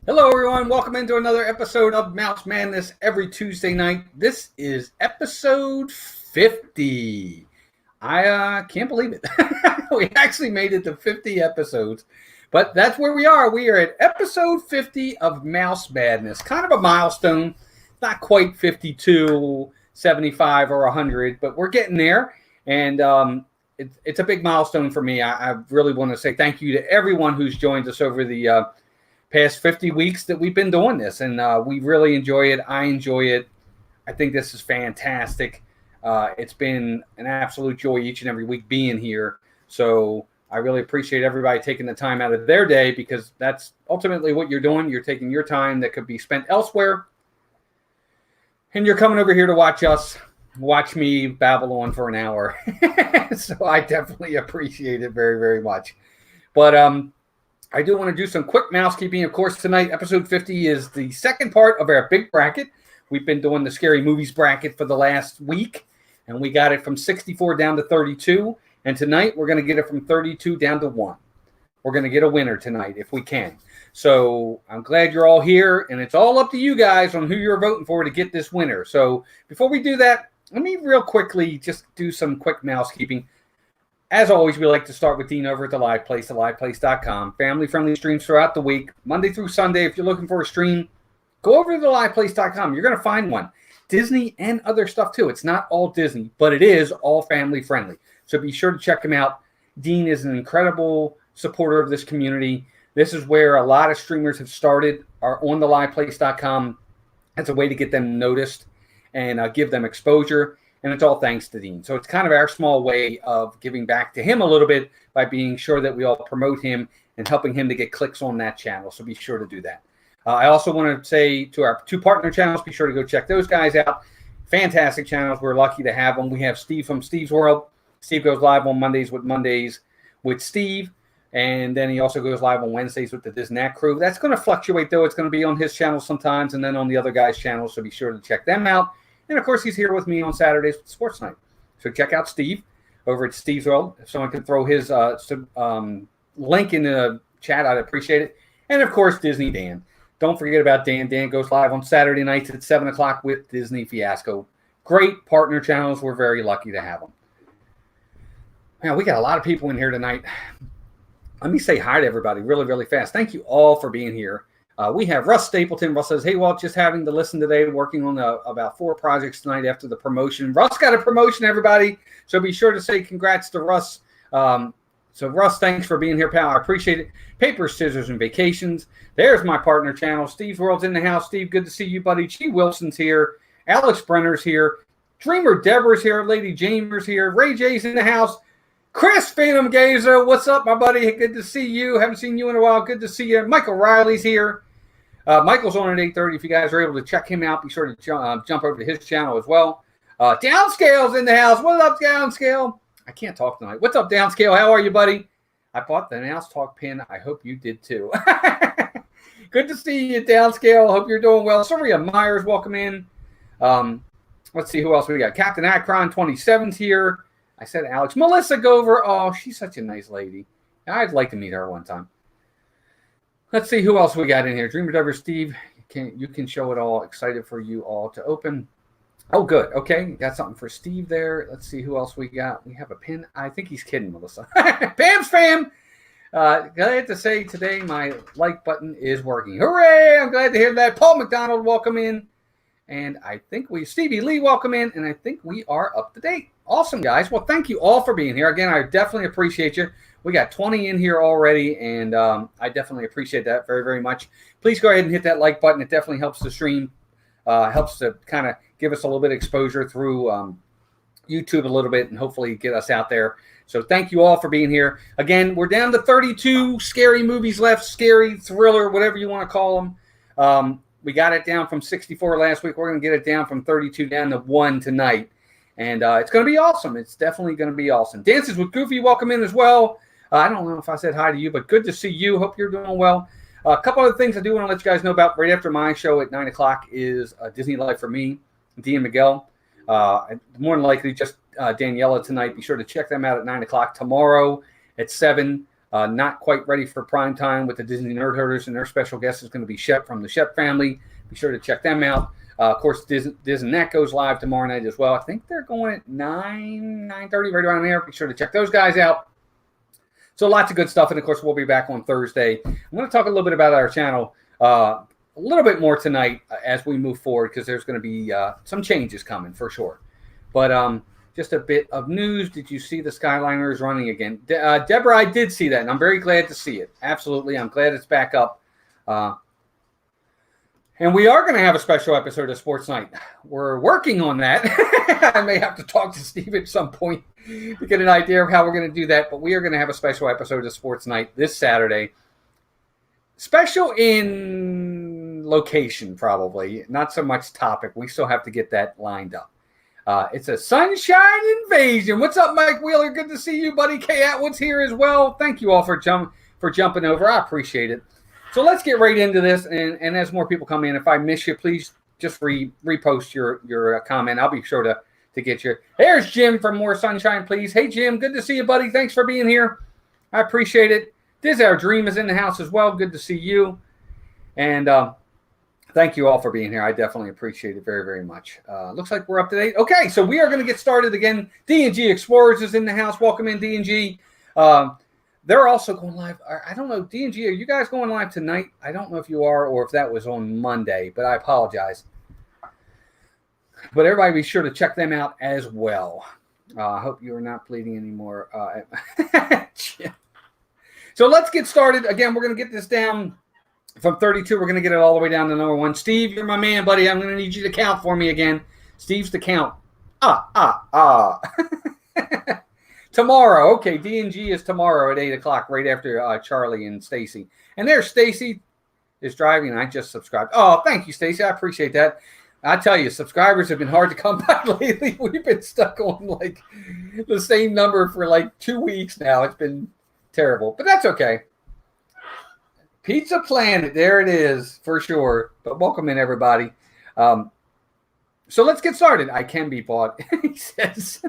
Hello, everyone. Welcome into another episode of Mouse Madness every Tuesday night. This is episode 50. I can't believe it. We actually made it to 50 episodes, but that's where we are. We are at episode 50 of Mouse Madness. Kind of a milestone. Not quite 52, 75, or 100, but we're getting there. And it's a big milestone for me. I really want to say thank you to everyone who's joined us over the past 50 weeks that we've been doing this, and we really enjoy it. I enjoy it. I think this is fantastic. It's been an absolute joy each and every week being here. So I really appreciate everybody taking the time out of their day, because that's ultimately what you're doing. You're taking your time that could be spent elsewhere, and you're coming over here to watch me babble on for an hour. So I definitely appreciate it very, very much. But I do want to do some quick mousekeeping. Of course, tonight, episode 50 is the second part of our big bracket. We've been doing the Scary Movies bracket for the last week, and we got it from 64 down to 32. And tonight, we're going to get it from 32 down to 1. We're going to get a winner tonight if we can. So I'm glad you're all here, and it's all up to you guys on who you're voting for to get this winner. So before we do that, let me real quickly just do some quick mousekeeping. As always, we like to start with Dean over at The Live Place, theliveplace.com. Family-friendly streams throughout the week, Monday through Sunday. If you're looking for a stream, go over to theliveplace.com. You're going to find one. Disney and other stuff, too. It's not all Disney, but it is all family-friendly. So be sure to check him out. Dean is an incredible supporter of this community. This is where a lot of streamers have started, are on theliveplace.com. That's a way to get them noticed and give them exposure. And it's all thanks to Dean. So it's kind of our small way of giving back to him a little bit by being sure that we all promote him and helping him to get clicks on that channel. So be sure to do that. I also want to say to our 2 partner channels, be sure to go check those guys out. Fantastic channels. We're lucky to have them. We have Steve from Steve's World. Steve goes live on Mondays with Steve. And then he also goes live on Wednesdays with the Disney crew. That's going to fluctuate, though. It's going to be on his channel sometimes and then on the other guys' channels. So be sure to check them out. And, of course, he's here with me on Saturdays with Sports Night. So check out Steve over at Steve's World. If someone can throw his link in the chat, I'd appreciate it. And, of course, Disney Dan. Don't forget about Dan. Dan goes live on Saturday nights at 7 o'clock with Disney Fiasco. Great partner channels. We're very lucky to have them. Man, we got a lot of people in here tonight. Let me say hi to everybody really, really fast. Thank you all for being here. We have Russ Stapleton. Russ says, hey, Walt, just having to listen today, working on about 4 projects tonight after the promotion. Russ got a promotion, everybody. So be sure to say congrats to Russ. So, Russ, thanks for being here, pal. I appreciate it. Paper, Scissors, and Vacations. There's my partner channel. Steve's World's in the house. Steve, good to see you, buddy. G. Wilson's here. Alex Brenner's here. Dreamer Deborah's here. Lady Jamer's here. Ray J's in the house. Chris Phantom Gazer, what's up, my buddy? Good to see you. Haven't seen you in a while. Good to see you. Michael Riley's here. Michael's on at 8:30. If you guys are able to check him out, be sure to jump over to his channel as well. Downscale's in the house. What up, Downscale? I can't talk tonight. What's up, Downscale? How are you, buddy? I bought the Announce Talk pin. I hope you did too. Good to see you, Downscale. Hope you're doing well. Soria Myers, welcome in. Let's see who else we got. Captain Akron 27's here. I said Alex. Melissa Gover. Oh, she's such a nice lady. I'd like to meet her one time. Let's see who else we got in here. Dreamer Driver Steve, you can show it all. Excited for you all to open. Oh, good. Okay, got something for Steve there. Let's see who else we got. We have a pin. I think he's kidding, Melissa. Pam's fam. Glad to say today my like button is working. Hooray! I'm glad to hear that. Paul McDonald, welcome in. And I think Stevie Lee, welcome in. And I think we are up to date. Awesome, guys. Well, thank you all for being here. Again, I definitely appreciate you. We got 20 in here already, and I definitely appreciate that very, very much. Please go ahead and hit that like button. It definitely helps the stream, helps to kind of give us a little bit of exposure through YouTube a little bit and hopefully get us out there. So thank you all for being here. Again, we're down to 32 scary movies left, scary, thriller, whatever you want to call them. We got it down from 64 last week. We're going to get it down from 32 down to 1 tonight. And it's going to be awesome. It's definitely going to be awesome. Dances with Goofy, welcome in as well. I don't know if I said hi to you, but good to see you. Hope you're doing well. A couple other things I do want to let you guys know about. Right after my show at 9 o'clock is Disney Life for Me, Dean Miguel. More than likely just Daniela tonight. Be sure to check them out at 9 o'clock. Tomorrow at 7, Not quite ready for prime time with the Disney Nerd Herders, and their special guest is going to be Shep from the Shep family. Be sure to check them out. Of course, Disney goes live tomorrow night as well. I think they're going at 9:30, right around there. Be sure to check those guys out. So lots of good stuff. And, of course, we'll be back on Thursday. I'm going to talk a little bit about our channel a little bit more tonight as we move forward, because there's going to be some changes coming for sure. But just a bit of news. Did you see the Skyliners running again? Deborah, I did see that, and I'm very glad to see it. Absolutely. I'm glad it's back up. And we are going to have a special episode of Sports Night. We're working on that. I may have to talk to Steve at some point to get an idea of how we're going to do that. But we are going to have a special episode of Sports Night this Saturday. Special in location, probably. Not so much topic. We still have to get that lined up. It's a Sunshine Invasion. What's up, Mike Wheeler? Good to see you, buddy. Kay Atwood's here as well. Thank you all for jumping over. I appreciate it. So let's get right into this. And as more people come in, if I miss you, please just repost your comment. I'll be sure to get you. There's Jim from More Sunshine, please. Hey, Jim. Good to see you, buddy. Thanks for being here. I appreciate it. Diz Our Dream is in the house as well. Good to see you. And thank you all for being here. I definitely appreciate it very, very much. Looks like we're up to date. Okay, so we are going to get started again. D&G Explorers is in the house. Welcome in, D&G. They're also going live. I don't know, D&G, are you guys going live tonight? I don't know if you are or if that was on Monday, but I apologize. But everybody be sure to check them out as well. I hope you are not bleeding anymore. So let's get started. Again, we're going to get this down from 32. We're going to get it all the way down to number 1. Steve, you're my man, buddy. I'm going to need you to count for me again. Steve's to count. Tomorrow. Okay, D&G is tomorrow at 8 o'clock, right after Charlie and Stacy. And there's Stacy is driving. I just subscribed. Oh, thank you, Stacy. I appreciate that. I tell you, subscribers have been hard to come by lately. We've been stuck on like the same number for like 2 weeks now. It's been terrible, but that's okay. Pizza Planet, there it is for sure. But welcome in, everybody. So let's get started. I can be bought, he says.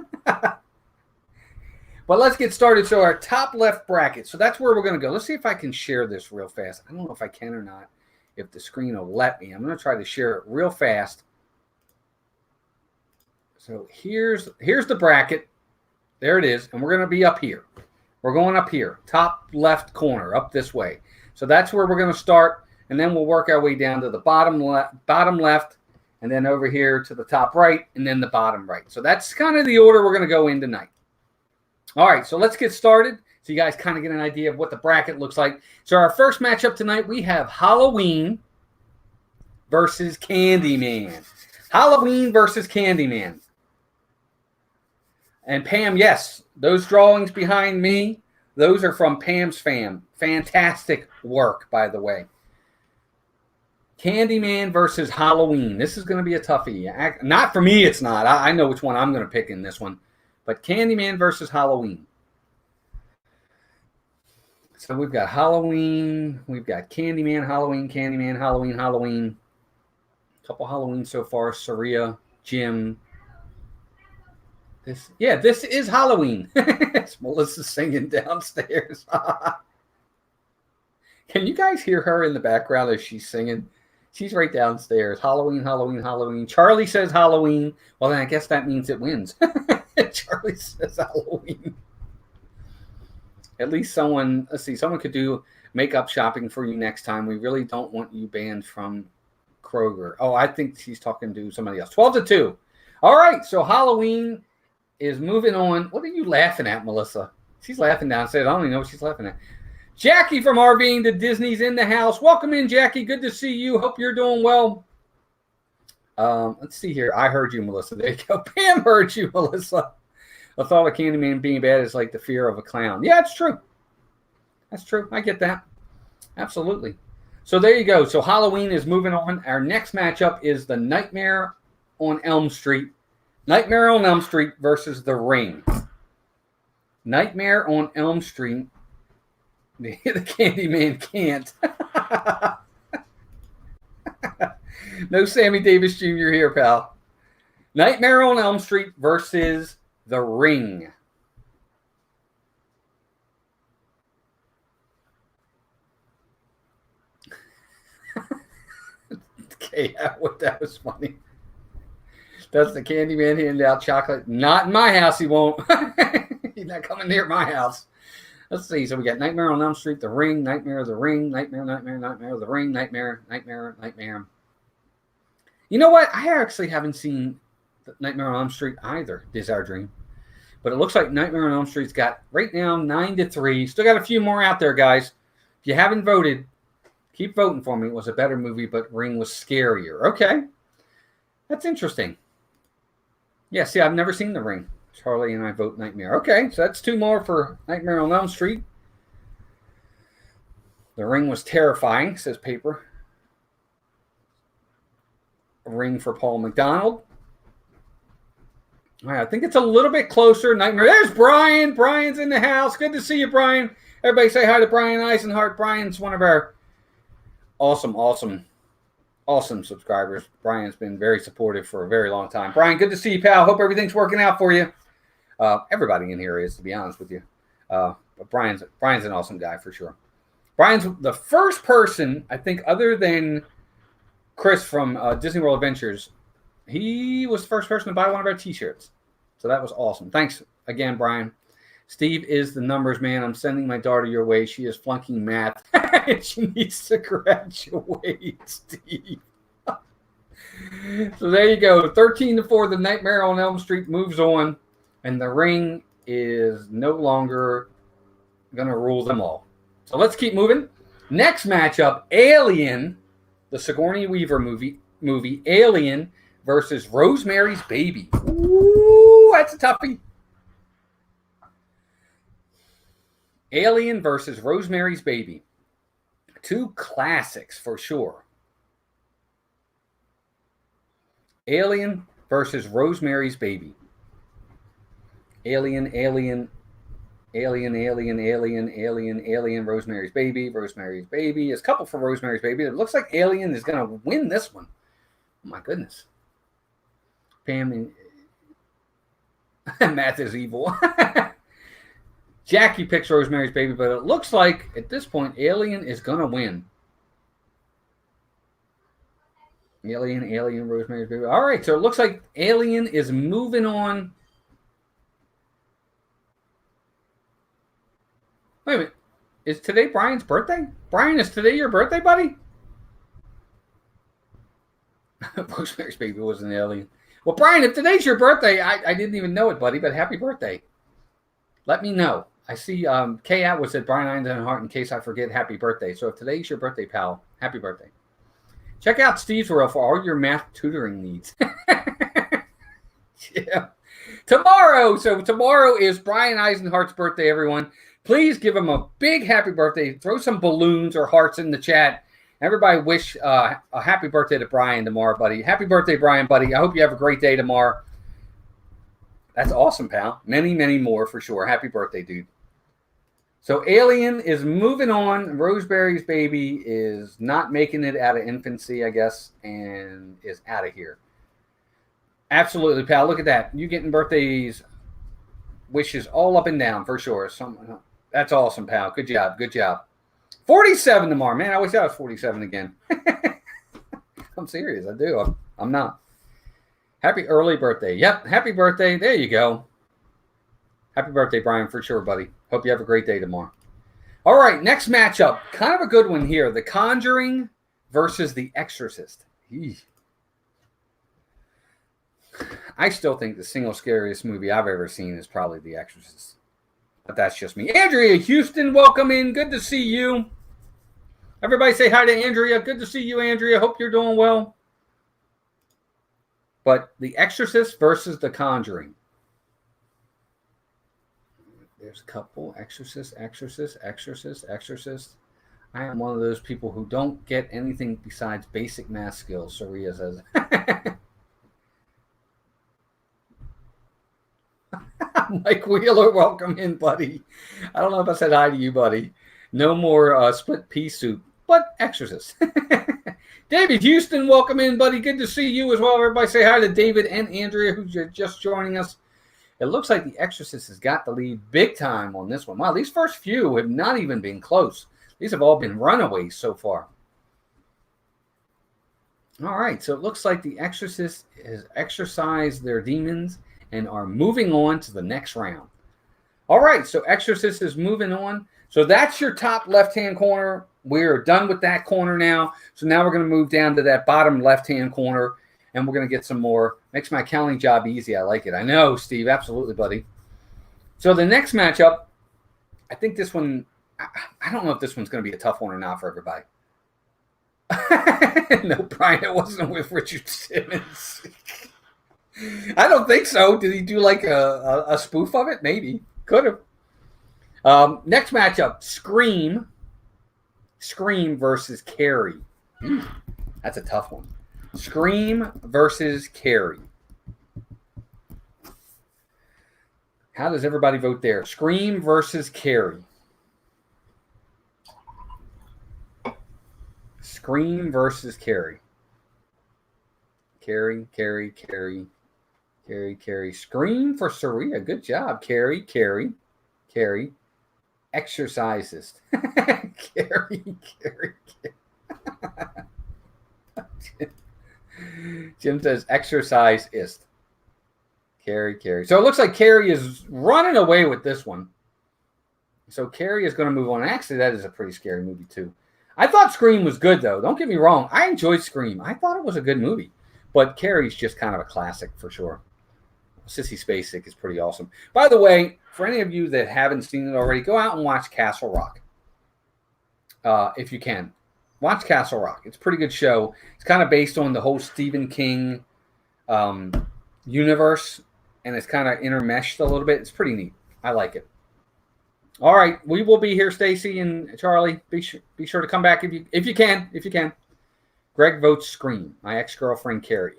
But let's get started. So our top left bracket. So that's where we're going to go. Let's see if I can share this real fast. I don't know if I can or not, if the screen will let me. I'm going to try to share it real fast. So here's the bracket. There it is. And we're going to be up here. We're going up here. Top left corner, up this way. So that's where we're going to start. And then we'll work our way down to the bottom left. And then over here to the top right. And then the bottom right. So that's kind of the order we're going to go in tonight. All right, so let's get started so you guys kind of get an idea of what the bracket looks like. So our first matchup tonight, we have Halloween versus Candyman. Halloween versus Candyman. And Pam, yes, those drawings behind me, those are from Pam's fam. Fantastic work, by the way. Candyman versus Halloween. This is going to be a toughie. Not for me, it's not. I know which one I'm going to pick in this one. But Candyman versus Halloween. So we've got Halloween. We've got Candyman, Halloween, Candyman, Halloween, Halloween. A couple Halloween so far. Saria, Jim. This is Halloween. Melissa's singing downstairs. Can you guys hear her in the background as she's singing? She's right downstairs. Halloween, Halloween, Halloween. Charlie says Halloween. Well, then I guess that means it wins. Charlie says Halloween. At least someone could do makeup shopping for you next time. We really don't want you banned from Kroger. Oh, I think she's talking to somebody else. 12-2. All right, so Halloween is moving on. What are you laughing at, Melissa? She's laughing downstairs. I don't even know what she's laughing at. Jackie from RVing to Disney's in the house. Welcome in, Jackie. Good to see you. Hope you're doing well. Let's see here. I heard you, Melissa. There you go. Pam heard you, Melissa. The thought of Candyman being bad is like the fear of a clown. Yeah, it's true. That's true. I get that. Absolutely. So there you go. So Halloween is moving on. Our next matchup is the Nightmare on Elm Street. Nightmare on Elm Street versus The Ring. Nightmare on Elm Street. The Candyman can't. No Sammy Davis Jr. here, pal. Nightmare on Elm Street versus The Ring. Okay, that was funny. Does the Candyman hand out chocolate? Not in my house, he won't. He's not coming near my house. Let's see. So we got Nightmare on Elm Street, The Ring, Nightmare of the Ring, Nightmare of the Ring, Nightmare. You know what? I actually haven't seen Nightmare on Elm Street either, Desire Dream. But it looks like Nightmare on Elm Street's got, right now, 9-3. Still got a few more out there, guys. If you haven't voted, keep voting for me. It was a better movie, but Ring was scarier. Okay. That's interesting. Yeah, see, I've never seen The Ring. Charlie and I vote Nightmare. Okay, so that's 2 more for Nightmare on Elm Street. The Ring was terrifying, says Paper. A Ring for Paul McDonald. All right, I think it's a little bit closer. Nightmare. There's Brian. Brian's in the house. Good to see you, Brian. Everybody say hi to Brian Eisenhart. Brian's one of our awesome subscribers. Brian's been very supportive for a very long time. Brian, good to see you, pal. Hope everything's working out for you. Everybody in here is, to be honest with you. But Brian's an awesome guy for sure. Brian's the first person, I think, other than Chris from Disney World Adventures. He was the first person to buy one of our t-shirts. So that was awesome. Thanks again, Brian. Steve is the numbers man. I'm sending my daughter your way. She is flunking math. She needs to graduate, Steve. So there you go. 13-4, the Nightmare on Elm Street moves on. And The Ring is no longer going to rule them all. So let's keep moving. Next matchup, Alien, the Sigourney Weaver movie Alien versus Rosemary's Baby. Ooh, that's a toughie. Alien versus Rosemary's Baby. 2 classics for sure. Alien versus Rosemary's Baby. Alien, Rosemary's Baby. Rosemary's Baby. There's a couple for Rosemary's Baby. It looks like Alien is going to win this one. Oh, my goodness. Pam and Math is evil. Jackie picks Rosemary's Baby, but it looks like at this point Alien is going to win. Alien, Rosemary's Baby. All right, so it looks like Alien is moving on. Wait a minute. Is today Brian's birthday? Brian, is today your birthday, buddy? Rosemary's Baby was an alien. Well, Brian, if today's your birthday, I didn't even know it, buddy, but happy birthday. Let me know. I see Kay Atwood said Brian Eisenhart in case I forget happy birthday. So if today's your birthday, pal, happy birthday. Check out Steve's World for all your math tutoring needs. Yeah. Tomorrow is Brian Eisenhart's birthday, everyone. Please give him a big happy birthday. Throw some balloons or hearts in the chat. Everybody wish a happy birthday to Brian tomorrow, buddy. Happy birthday, Brian, buddy. I hope you have a great day tomorrow. That's awesome, pal. Many, many more for sure. Happy birthday, dude. So Alien is moving on. Rosemary's Baby is not making it out of infancy, I guess, and is out of here. Absolutely, pal. Look at that. You getting birthdays, wishes all up and down for sure. That's awesome, pal. Good job. Good job. 47 tomorrow. Man, I wish I was 47 again. I'm serious. I do. I'm not. Happy early birthday. Yep. Happy birthday. There you go. Happy birthday, Brian, for sure, buddy. Hope you have a great day tomorrow. All right. Next matchup. Kind of a good one here. The Conjuring versus The Exorcist. Eesh. I still think the single scariest movie I've ever seen is probably The Exorcist. But that's just me. Andrea Houston, welcome in. Good to see you. Everybody say hi to Andrea. Good to see you, Andrea. Hope you're doing well. But The Exorcist versus The Conjuring. There's a couple. Exorcist. I am one of those people who don't get anything besides basic math skills, Saria says. Mike Wheeler, welcome in, buddy. I don't know if I said hi to you, buddy. No more split pea soup, but Exorcist. David Houston, welcome in, buddy. Good to see you as well. Everybody say hi to David and Andrea, who's just joining us. It looks like The Exorcist has got the lead big time on this one. Wow, these first few have not even been close. These have all been runaways so far. All right, so it looks like the Exorcist has exorcised their demons and are moving on to the next round. All right, so Exorcist is moving on. So that's your top left-hand corner. We're done with that corner now. So now we're going to move down to that bottom left-hand corner, and we're going to get some more. Makes my counting job easy. I like it. I know, Steve. Absolutely, buddy. So the next matchup, I think this one, I don't know if this one's going to be a tough one or not for everybody. No, Brian, it wasn't with Richard Simmons. I don't think so. Did he do like a spoof of it? Maybe. Could have. Next matchup, Scream. Scream versus Carrie. That's a tough one. Scream versus Carrie. How does everybody vote there? Scream versus Carrie. Scream versus Carrie. Carrie. Scream for Saria. Good job, Carrie. Exorcisist. Carrie. Jim says exorcisist. Carrie. So it looks like Carrie is running away with this one. So Carrie is going to move on. Actually, that is a pretty scary movie, too. I thought Scream was good, though. Don't get me wrong. I enjoyed Scream. I thought it was a good movie. But Carrie's just kind of a classic for sure. Sissy Spacek is pretty awesome. By the way, for any of you that haven't seen it already, go out and watch Castle Rock. If you can. Watch Castle Rock. It's a pretty good show. It's kind of based on the whole Stephen King universe. And it's kind of intermeshed a little bit. It's pretty neat. I like it. All right, we will be here, Stacy and Charlie. Be sure to come back if you can. Greg votes Scream. My ex-girlfriend Carrie.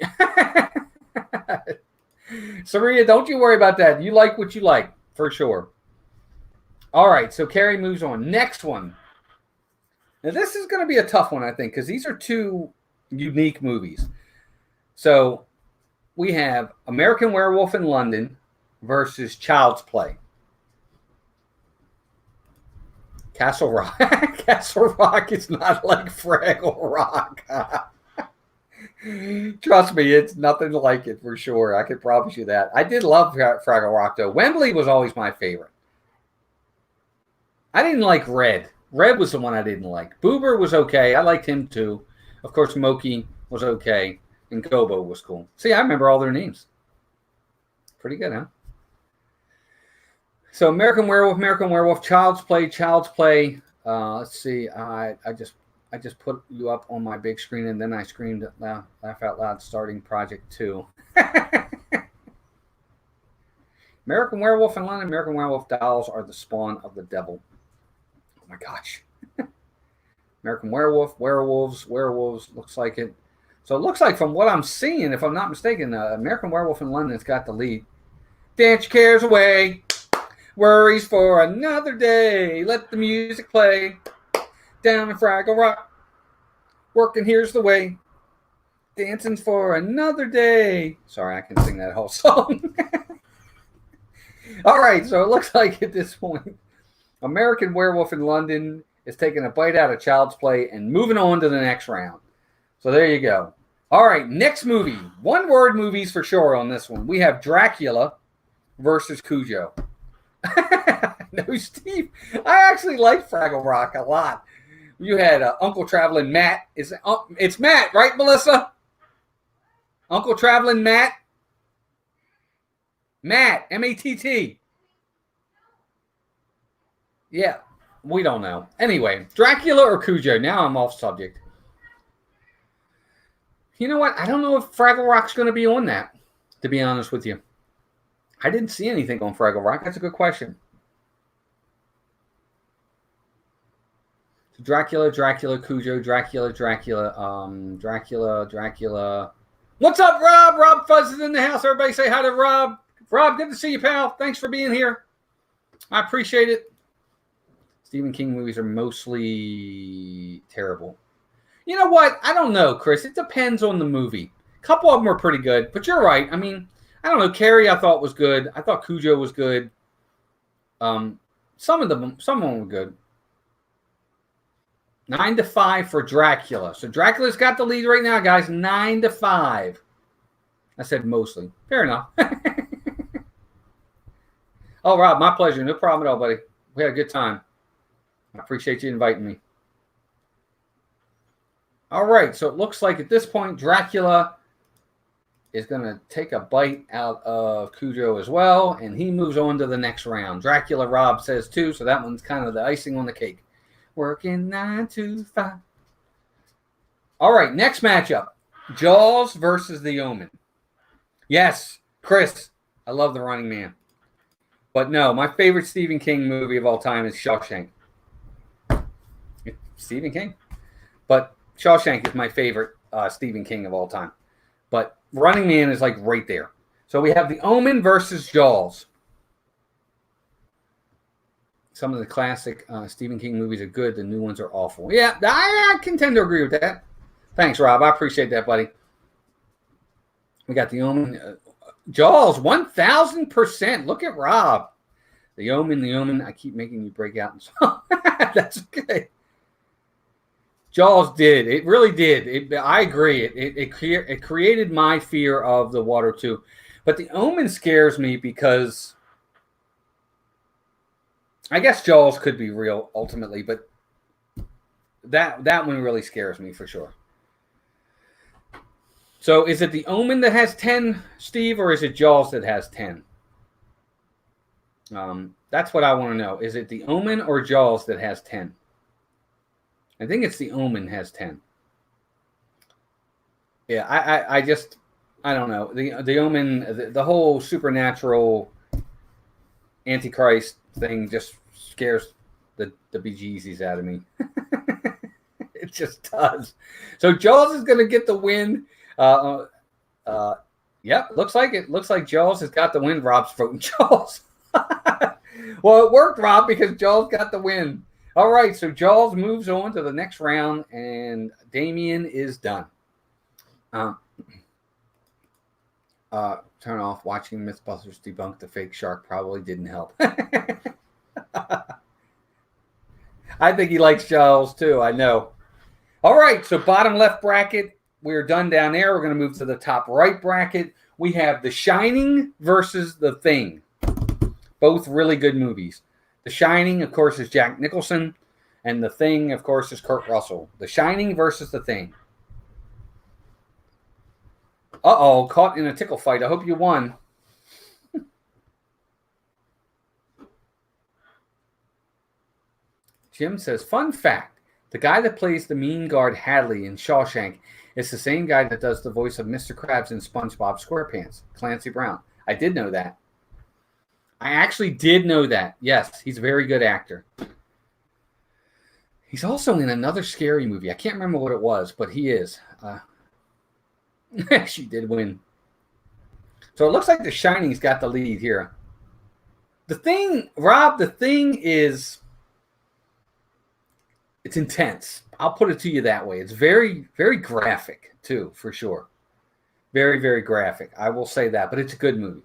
Saria, don't you worry about that. You like what you like for sure. All right, so Carrie moves on. Next one. Now this is going to be a tough one, I think, because these are two unique movies. So we have American Werewolf in London versus Child's Play. Castle Rock. Castle Rock is not like Fraggle Rock. Trust me, it's nothing like it for sure. I can promise you that. I did love Fraggle Rock, though. Wembley was always my favorite. I didn't like Red. Red was the one I didn't like. Boober was okay. I liked him, too. Of course, Moki was okay. And Gobo was cool. See, I remember all their names. Pretty good, huh? So American Werewolf, Child's Play. Let's see. I just put you up on my big screen, and then I screamed laugh out loud, starting Project 2. American Werewolf in London, American Werewolf dolls are the spawn of the devil. Oh my gosh. American Werewolves, looks like it. So it looks like from what I'm seeing, if I'm not mistaken, American Werewolf in London's got the lead. Dance your cares away. Worries for another day. Let the music play. Down in Fraggle Rock. Working here's the way. Dancing for another day. Sorry, I can sing that whole song. All right, so it looks like at this point, American Werewolf in London is taking a bite out of Child's Play and moving on to the next round. So there you go. All right, next movie. One-word movies for sure on this one. We have Dracula versus Cujo. No, Steve. I actually like Fraggle Rock a lot. You had Uncle Traveling Matt. It's Matt, right, Melissa? Uncle Traveling Matt? Matt, M-A-T-T. Yeah, we don't know. Anyway, Dracula or Cujo? Now I'm off subject. You know what? I don't know if Fraggle Rock's going to be on that, to be honest with you. I didn't see anything on Fraggle Rock. That's a good question. Dracula, Cujo, Dracula. What's up, Rob? Rob Fuzz is in the house. Everybody say hi to Rob. Rob, good to see you, pal. Thanks for being here. I appreciate it. Stephen King movies are mostly terrible. You know what? I don't know, Chris. It depends on the movie. A couple of them are pretty good, but you're right. I mean, I don't know. Carrie, I thought was good. I thought Cujo was good. Some of them were good. 9-5 for Dracula. So Dracula's got the lead right now, guys. 9-5. I said mostly. Fair enough. Oh, Rob, my pleasure. No problem at all, buddy. We had a good time. I appreciate you inviting me. All right, so it looks like at this point, Dracula is going to take a bite out of Cujo as well, and he moves on to the next round. Dracula, Rob says too, so that one's kind of the icing on the cake. Working 9 to 5. All right, next matchup. Jaws versus The Omen. Yes, Chris, I love The Running Man. But no, my favorite Stephen King movie of all time is Shawshank. Stephen King? But Shawshank is my favorite Stephen King of all time. But Running Man is like right there. So we have The Omen versus Jaws. Some of the classic Stephen King movies are good. The new ones are awful. Yeah, I can tend to agree with that. Thanks, Rob. I appreciate that, buddy. We got The Omen. Jaws, 1,000%. Look at Rob. The Omen. I keep making you break out in song. That's okay. Jaws did. It really did. I agree. It created my fear of the water too. But The Omen scares me because I guess Jaws could be real ultimately, but that one really scares me for sure. So is it The Omen that has 10, Steve, or is it Jaws that has 10? That's what I want to know. Is it The Omen or Jaws that has 10? I think it's The Omen has 10. Yeah, I don't know. The Omen, the whole supernatural Antichrist thing just scares the bejeezies out of me. It just does. So Jaws is going to get the win. Yep, looks like it. Looks like Jaws has got the win. Rob's voting Jaws. Well, it worked, Rob, because Jaws got the win. All right, so Jaws moves on to the next round, and Damien is done. Turn off watching Mythbusters debunk the fake shark probably didn't help. I think he likes Jaws too, I know. All right, so bottom left bracket, we're done down there. We're going to move to the top right bracket. We have The Shining versus The Thing. Both really good movies. The Shining, of course, is Jack Nicholson, and The Thing, of course, is Kurt Russell. The Shining versus The Thing. Uh-oh, caught in a tickle fight. I hope you won. Jim says, fun fact, the guy that plays the mean guard Hadley in Shawshank is the same guy that does the voice of Mr. Krabs in SpongeBob SquarePants, Clancy Brown. I did know that. I actually did know that. Yes, he's a very good actor. He's also in another scary movie. I can't remember what it was, but he is. She did win. So it looks like The Shining's got the lead here. The Thing, Rob, The Thing is... It's intense. I'll put it to you that way. It's very, very graphic, too, for sure. Very, very graphic. I will say that, but it's a good movie.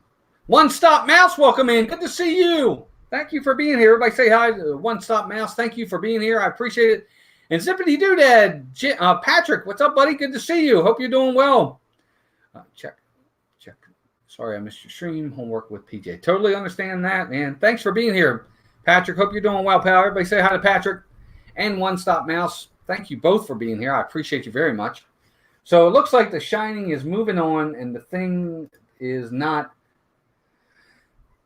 One Stop Mouse, welcome in. Good to see you. Thank you for being here. Everybody say hi to One Stop Mouse. Thank you for being here. I appreciate it. And Zippity Doodad, Patrick, what's up, buddy? Good to see you. Hope you're doing well. Check. Sorry, I missed your stream. Homework with PJ. Totally understand that, man. Thanks for being here, Patrick. Hope you're doing well, pal. Everybody say hi to Patrick and One Stop Mouse. Thank you both for being here. I appreciate you very much. So it looks like The Shining is moving on, and The Thing is not.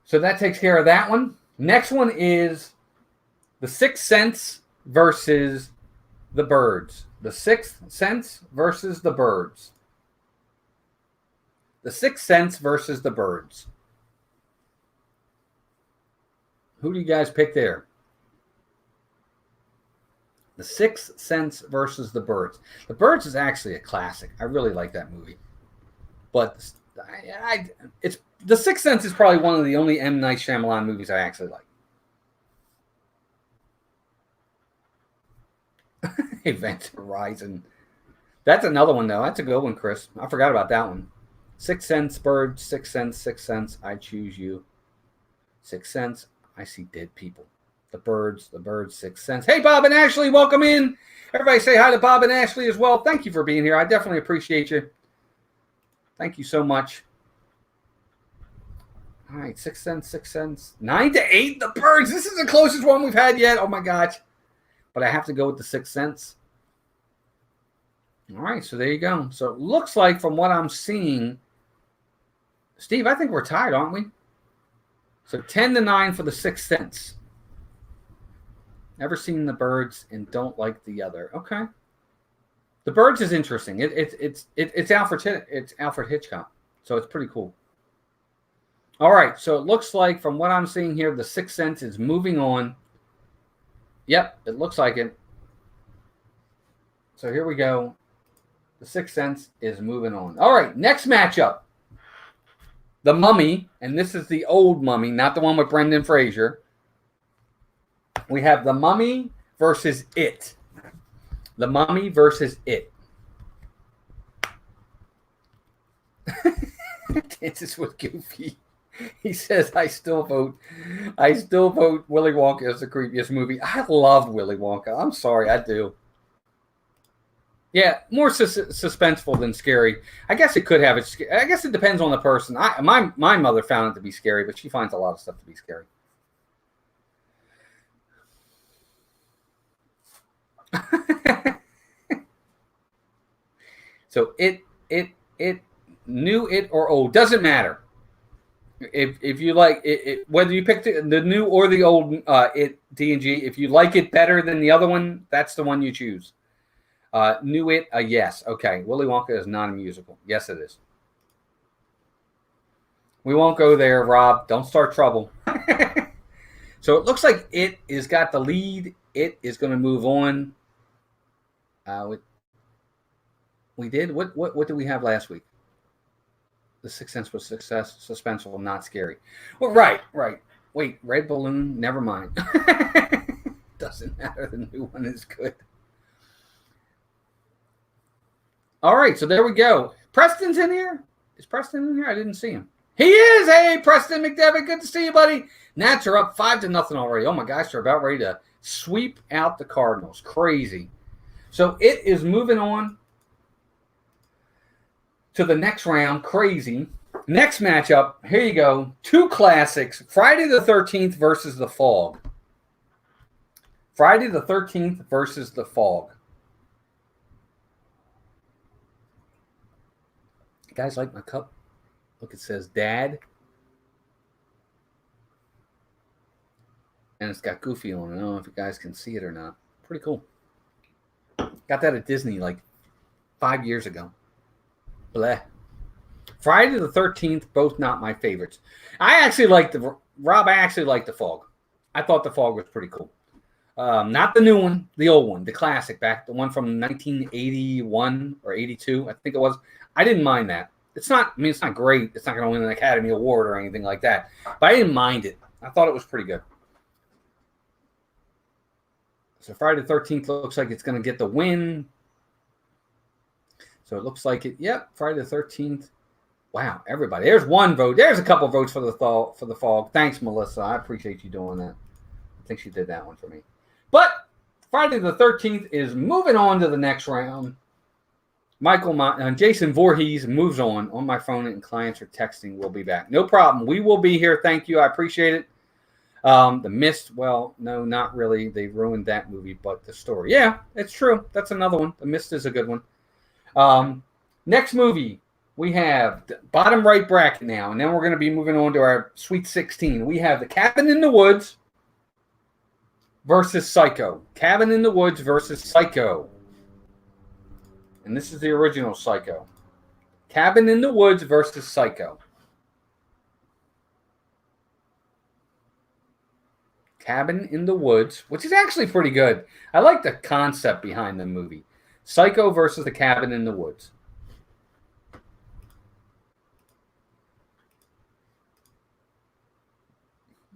So that takes care of that one. Next one is The Sixth Sense versus The Birds. The Sixth Sense versus The Birds. The Sixth Sense versus The Birds. Who do you guys pick there? The Sixth Sense versus The Birds. The Birds is actually a classic. I really like that movie. But it's The Sixth Sense is probably one of the only M. Night Shyamalan movies I actually like. Event Horizon. That's another one, though. That's a good one, Chris. I forgot about that one. Sixth Sense, Birds, Sixth Sense, I choose you. Sixth Sense, I see dead people. The Birds, Sixth Sense. Hey, Bob and Ashley, welcome in. Everybody say hi to Bob and Ashley as well. Thank you for being here. I definitely appreciate you. Thank you so much. All right, Sixth Sense. 9 to 8, The Birds. This is the closest one we've had yet. Oh, my gosh. But I have to go with the Sixth Sense. All right, so there you go. So it looks like from what I'm seeing, Steve, I think we're tied, aren't we? So 10 to 9 for the Sixth Sense. Never seen The Birds and don't like the other. Okay. The Birds is interesting. It's Alfred Hitchcock, so it's pretty cool. All right, so it looks like from what I'm seeing here, the Sixth Sense is moving on. Yep, it looks like it. So here we go. The Sixth Sense is moving on. All right, next matchup. The Mummy, and this is the old Mummy, not the one with Brendan Fraser. We have The Mummy versus It. The Mummy versus It. Dances with Goofy. He says, I still vote Willy Wonka as the creepiest movie. I love Willy Wonka. I'm sorry, I do. Yeah, more suspenseful than scary. I guess it could have it. I guess it depends on the person. My mother found it to be scary, but she finds a lot of stuff to be scary. So it new it or old doesn't matter. If you like it, whether you pick the new or the old it D&G, if you like it better than the other one, that's the one you choose. New it, yes. Okay, Willy Wonka is not a musical. Yes, it is. We won't go there, Rob. Don't start trouble. So it looks like it is got the lead. It is going to move on. We did what did we have last week? The Sixth Sense was suspenseful, not scary. Well, right. Wait, Red Balloon. Never mind. Doesn't matter. The new one is good. All right, so there we go. Preston's in here. Is Preston in here? I didn't see him. He is. Hey, Preston McDevitt. Good to see you, buddy. Nats are up 5-0 already. Oh my gosh, they're about ready to sweep out the Cardinals. Crazy. So it is moving on to the next round. Crazy. Next matchup. Here you go. Two classics. Friday the 13th versus The Fog. Friday the 13th versus The Fog. You guys like my cup? Look, it says Dad. And it's got Goofy on it. I don't know if you guys can see it or not. Pretty cool. Got that at Disney like 5 years ago. Bleh. Friday the 13th, both not my favorites. I actually like The Fog. I thought The Fog was pretty cool. Not the new one, the old one, the classic, the one from 1981 or 82, I think it was. I didn't mind that. It's not great. It's not going to win an Academy Award or anything like that. But I didn't mind it. I thought it was pretty good. So Friday the 13th looks like it's going to get the win. So it looks like it. Yep, Friday the 13th. Wow, everybody. There's one vote. There's a couple votes for the Fog. Thanks, Melissa. I appreciate you doing that. I think she did that one for me. But Friday the 13th is moving on to the next round. Jason Voorhees moves on my phone, and clients are texting. We'll be back. No problem. We will be here. Thank you. I appreciate it. The Mist, well, no, not really. They ruined that movie, but the story. Yeah, it's true. That's another one. The Mist is a good one. Next movie, we have the bottom right bracket now, and then we're going to be moving on to our Sweet 16. We have The Cabin in the Woods versus Psycho. Cabin in the Woods versus Psycho. And this is the original Psycho. Cabin in the Woods versus Psycho. Cabin in the Woods, which is actually pretty good. I like the concept behind the movie. Psycho versus The Cabin in the Woods.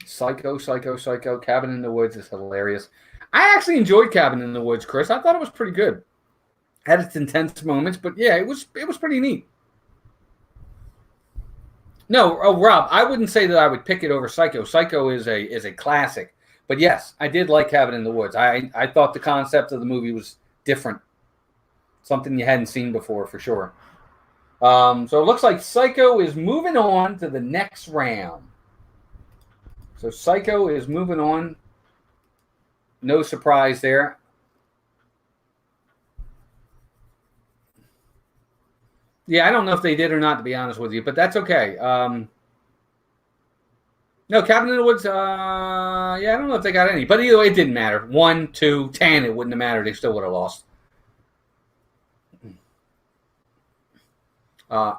Psycho. Cabin in the Woods is hilarious. I actually enjoyed Cabin in the Woods, Chris. I thought it was pretty good. Had its intense moments, but yeah, it was pretty neat. No, Rob, I wouldn't say that I would pick it over Psycho. Psycho is a classic, But yes, I did like Cabin in the Woods. I thought the concept of the movie was different. Something you hadn't seen before, for sure. So it looks like Psycho is moving on to the next round. So Psycho is moving on. No surprise there. Yeah, I don't know if they did or not, to be honest with you, but that's okay. No, Cabin in the Woods, I don't know if they got any. But either way, it didn't matter. 1, 2, 10, it wouldn't have mattered. They still would have lost. I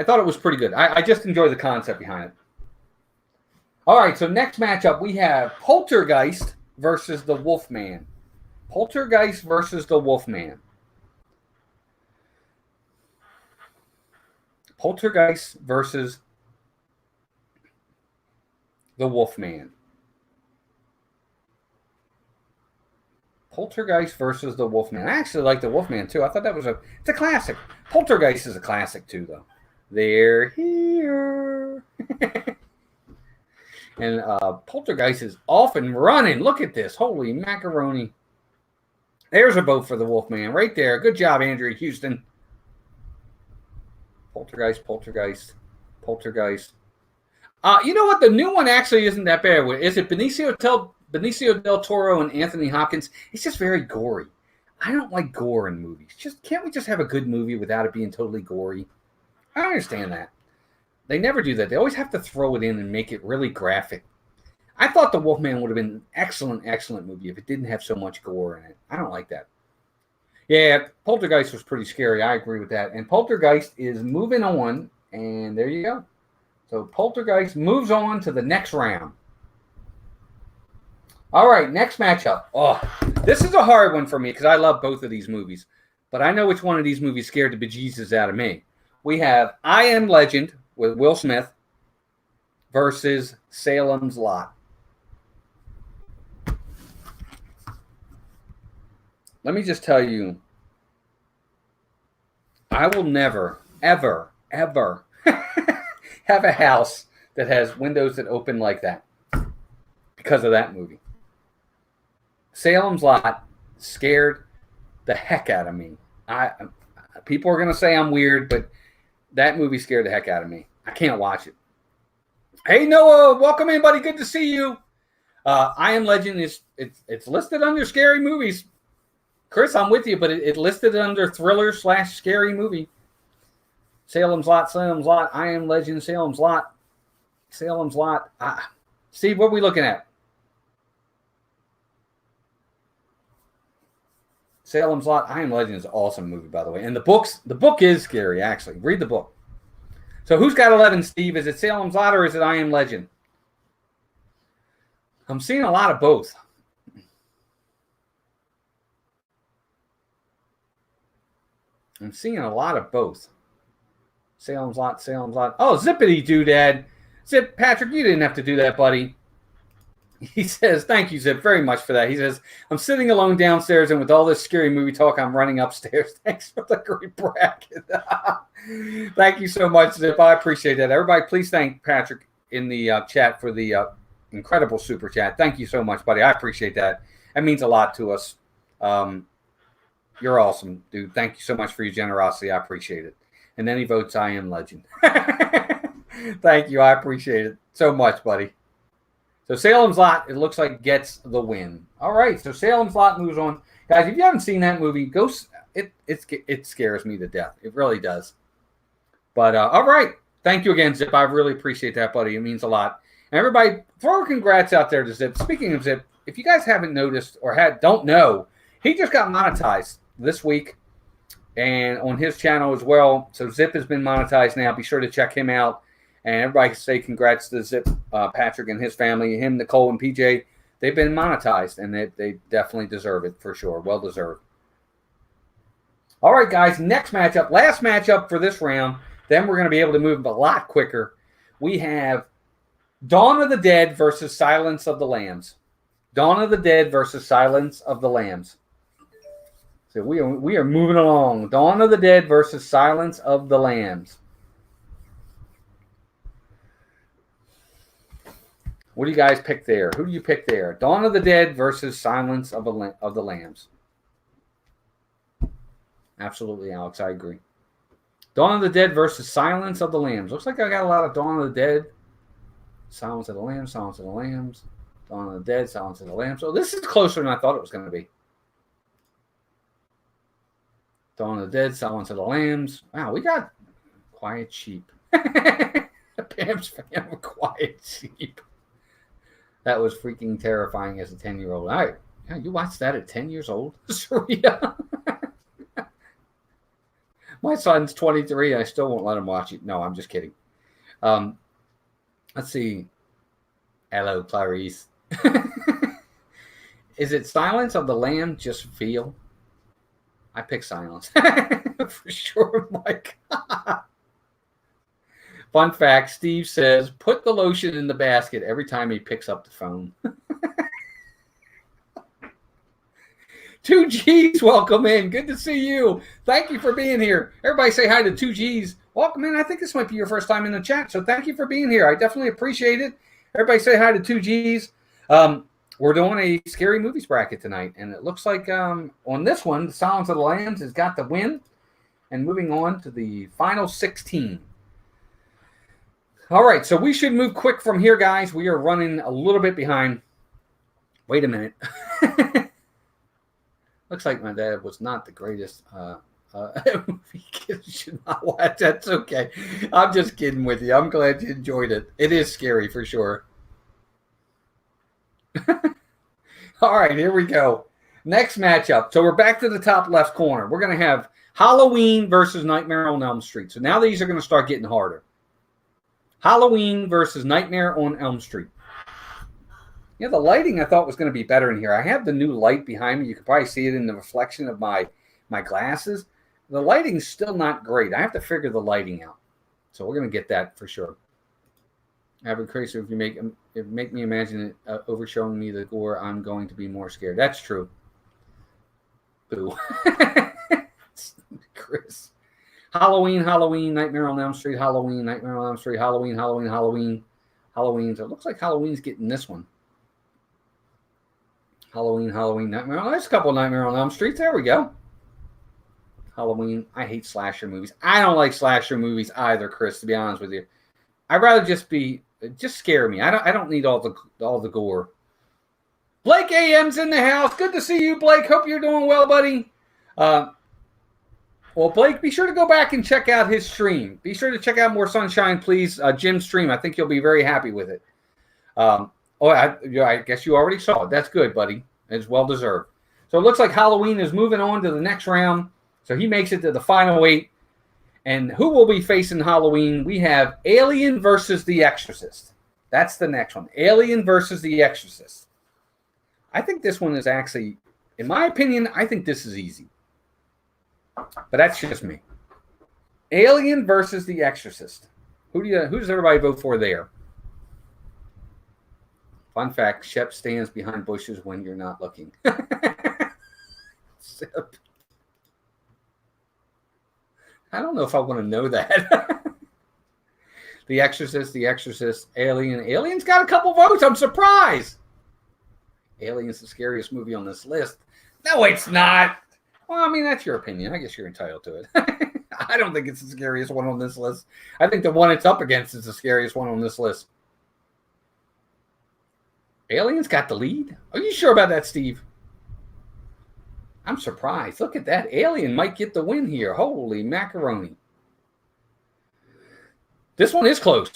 thought it was pretty good. I just enjoyed the concept behind it. All right, so next matchup, we have Poltergeist versus the Wolfman. Poltergeist versus the Wolfman. Poltergeist versus the Wolfman. Poltergeist versus the Wolfman. I actually like the Wolfman too. I thought that was it's a classic. Poltergeist is a classic too, though. They're here. And Poltergeist is off and running. Look at this. Holy macaroni. There's a vote for the Wolfman right there. Good job, Andrea Houston. Poltergeist, Poltergeist, Poltergeist. You know what? The new one actually isn't that bad. Is it Benicio del Toro and Anthony Hopkins? It's just very gory. I don't like gore in movies. Can't we just have a good movie without it being totally gory? I don't understand that. They never do that. They always have to throw it in and make it really graphic. I thought The Wolfman would have been an excellent, excellent movie if it didn't have so much gore in it. I don't like that. Yeah, Poltergeist was pretty scary. I agree with that. And Poltergeist is moving on, and there you go. So Poltergeist moves on to the next round. All right, next matchup. Oh, this is a hard one for me because I love both of these movies. But I know which one of these movies scared the bejesus out of me. We have I Am Legend with Will Smith versus Salem's Lot. Let me just tell you, I will never, ever, ever have a house that has windows that open like that because of that movie. Salem's Lot scared the heck out of me. People are going to say I'm weird, but that movie scared the heck out of me. I can't watch it. Hey, Noah, welcome in, buddy. Good to see you. I Am Legend it's listed under scary movies. Chris, I'm with you, but it listed under thriller / scary movie. Salem's Lot, I Am Legend, Salem's Lot. Steve, what are we looking at? Salem's Lot, I Am Legend is an awesome movie, by the way. And the book is scary, actually. Read the book. So who's got 11, Steve? Is it Salem's Lot or is it I Am Legend? I'm seeing a lot of both. Salem's Lot. Oh, zippity doodad. Zip, Patrick, you didn't have to do that, buddy. He says, thank you, Zip, very much for that. He says, I'm sitting alone downstairs, and with all this scary movie talk, I'm running upstairs. Thanks for the great bracket. Thank you so much, Zip. I appreciate that. Everybody, please thank Patrick in the chat for the incredible super chat. Thank you so much, buddy. I appreciate that. That means a lot to us. You're awesome, dude. Thank you so much for your generosity. I appreciate it. And then he votes I Am Legend. Thank you. I appreciate it so much, buddy. So Salem's Lot, it looks like, gets the win. All right, so Salem's Lot moves on. Guys, if you haven't seen that movie, go. It scares me to death. It really does. But, all right. Thank you again, Zip. I really appreciate that, buddy. It means a lot. And everybody, throw congrats out there to Zip. Speaking of Zip, if you guys haven't noticed or don't know, he just got monetized this week and on his channel as well. So Zip has been monetized now. Be sure to check him out. And everybody say congrats to Zip, Patrick and his family, him, Nicole, and PJ. They've been monetized, and they definitely deserve it for sure. Well deserved. All right, guys, next matchup, last matchup for this round. Then we're going to be able to move a lot quicker. We have Dawn of the Dead versus Silence of the Lambs. Dawn of the Dead versus Silence of the Lambs. So we are moving along. Dawn of the Dead versus Silence of the Lambs. What do you guys pick there? Who do you pick there? Dawn of the Dead versus Silence of the Lambs. Absolutely, Alex. I agree. Dawn of the Dead versus Silence of the Lambs. Looks like I got a lot of Dawn of the Dead. Silence of the Lambs, Silence of the Lambs. Dawn of the Dead, Silence of the Lambs. So this is closer than I thought it was going to be. Dawn of the Dead, Silence of the Lambs. Wow, we got Quiet Sheep. Pam's fan of Quiet Sheep. That was freaking terrifying as a 10-year-old. All right. Yeah, you watched that at 10 years old? Saria. My son's 23. I still won't let him watch it. No, I'm just kidding. Let's see. Hello, Clarice. Is it Silence of the Lamb? Just feel. I pick Silence. For sure, Mike. Fun fact, Steve says, put the lotion in the basket every time he picks up the phone. 2Gs, welcome in. Good to see you. Thank you for being here. Everybody say hi to 2Gs. Welcome in. I think this might be your first time in the chat, so thank you for being here. I definitely appreciate it. Everybody say hi to 2Gs. We're doing a scary movies bracket tonight, and it looks like on this one, the Silence of the Lambs has got the win. And moving on to the final 16. All right, so we should move quick from here, guys. We are running a little bit behind. Wait a minute. Looks like my dad was not the greatest movie. Kids should not watch. That's okay. I'm just kidding with you. I'm glad you enjoyed it. It is scary for sure. All right, here we go. Next matchup. So we're back to the top left corner. We're going to have Halloween versus Nightmare on Elm Street. So now these are going to start getting harder. Halloween versus Nightmare on Elm Street. Yeah, the lighting I thought was going to be better in here. I have the new light behind me. You can probably see it in the reflection of my glasses. The lighting's still not great. I have to figure the lighting out. So we're going to get that for sure. Average crazy, if you make me imagine it overshowing me the gore, I'm going to be more scared. That's true. Boo. Chris. Halloween, Nightmare on Elm Street, Halloween, Nightmare on Elm Street, Halloween. So it looks like Halloween's getting this one. Halloween, Nightmare on. There's a couple of Nightmare on Elm Street. There we go. Halloween. I hate slasher movies. I don't like slasher movies either, Chris, to be honest with you. I'd rather just scare me. I don't need all the gore. Blake AM's in the house. Good to see you, Blake. Hope you're doing well, buddy. Well, Blake, be sure to go back and check out his stream. Be sure to check out More Sunshine, please. Jim's stream. I think you'll be very happy with it. I guess you already saw it. That's good, buddy. It's well deserved. So it looks like Halloween is moving on to the next round. So he makes it to the final 8. And who will be facing Halloween? We have Alien versus The Exorcist. That's the next one. Alien versus The Exorcist. I think this one is actually, in my opinion, I think this is easy. But that's just me. Alien versus The Exorcist. Who does everybody vote for there? Fun fact, Shep stands behind bushes when you're not looking. I don't know if I want to know that. The Exorcist, Alien. Alien's got a couple votes. I'm surprised. Alien's the scariest movie on this list. No, it's not. Well, I mean, that's your opinion. I guess you're entitled to it. I don't think it's the scariest one on this list. I think the one it's up against is the scariest one on this list. Alien's got the lead? Are you sure about that, Steve? I'm surprised. Look at that. Alien might get the win here. Holy macaroni. This one is close.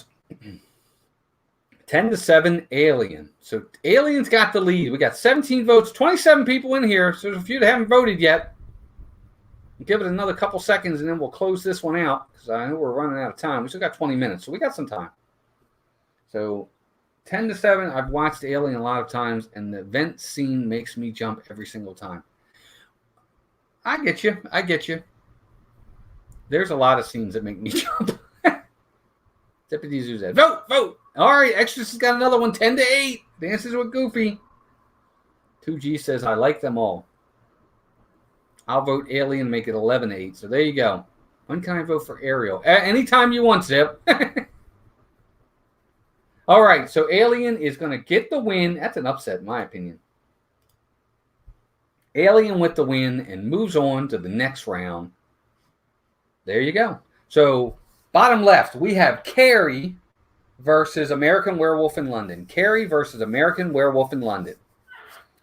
10-7, Alien. So Alien's got the lead. We got 17 votes, 27 people in here. So there's a few that haven't voted yet. We'll give it another couple seconds, and then we'll close this one out because I know we're running out of time. We still got 20 minutes, so we got some time. So 10-7, I've watched Alien a lot of times, and the vent scene makes me jump every single time. I get you. There's a lot of scenes that make me jump. Deputy Zuzad. Vote. All right, Exorcist got another one, 10-8. Dances with Goofy. 2G says, I like them all. I'll vote Alien, make it 11-8. So there you go. When can I vote for Ariel? Anytime you want, Zip. All right, so Alien is going to get the win. That's an upset, in my opinion. Alien with the win and moves on to the next round. There you go. So, bottom left, we have Carrie versus American Werewolf in London. Carrie versus American Werewolf in London.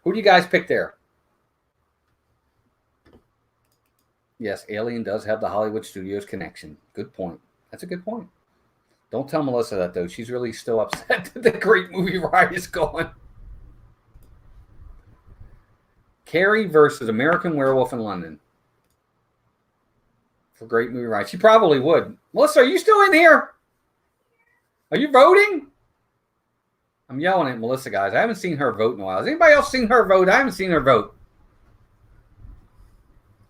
Who do you guys pick there? Yes, Alien does have the Hollywood Studios connection. Good point. That's a good point. Don't tell Melissa that, though. She's really still upset that the great movie ride is gone. Carrie versus American Werewolf in London. For great movie ride. She probably would. Melissa, are you still in here? Are you voting? I'm yelling at Melissa, guys. I haven't seen her vote in a while. Has anybody else seen her vote? I haven't seen her vote.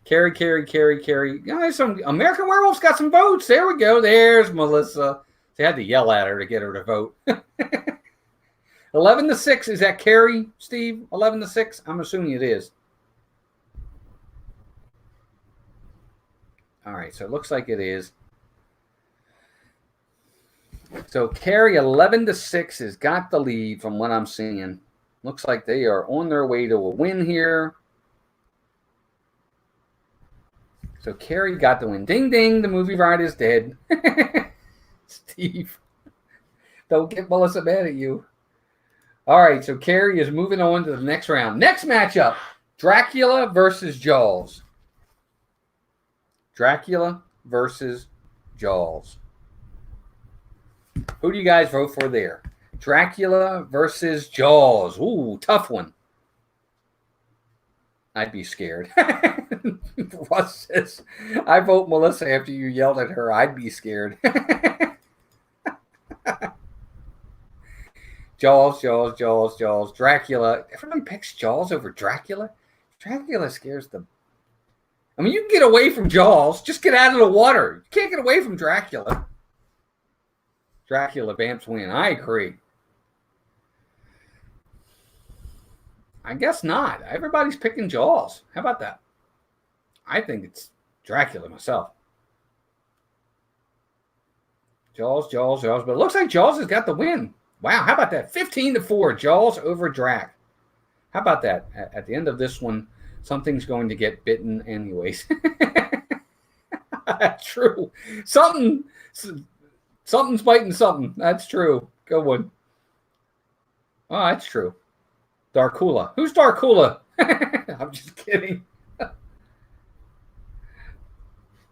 Carrie. Yeah, some American Werewolf's got some votes. There we go. There's Melissa. They had to yell at her to get her to vote. 11-6. Is that Carrie, Steve? 11-6? I'm assuming it is. All right, so it looks like it is. So Carrie, 11-6, has got the lead from what I'm seeing. Looks like they are on their way to a win here. So Carrie got the win. Ding, ding, the movie ride is dead. Steve, don't get Melissa mad at you. All right, so Carrie is moving on to the next round. Next matchup, Dracula versus Jaws. Dracula versus Jaws. Who do you guys vote for there? Dracula versus Jaws. Ooh, tough one. I'd be scared. Russ says, I vote Melissa after you yelled at her. I'd be scared. Jaws. Dracula. Everyone picks Jaws over Dracula. Dracula scares them. I mean, you can get away from Jaws. Just get out of the water. You can't get away from Dracula. Dracula, Vamps win. I agree. I guess not. Everybody's picking Jaws. How about that? I think it's Dracula myself. Jaws. But it looks like Jaws has got the win. Wow, how about that? 15-4, Jaws over Drac. How about that? At the end of this one, something's going to get bitten anyways. True. Something's biting something. That's true. Good one. Oh, that's true. Darkula. Who's Darkula? I'm just kidding.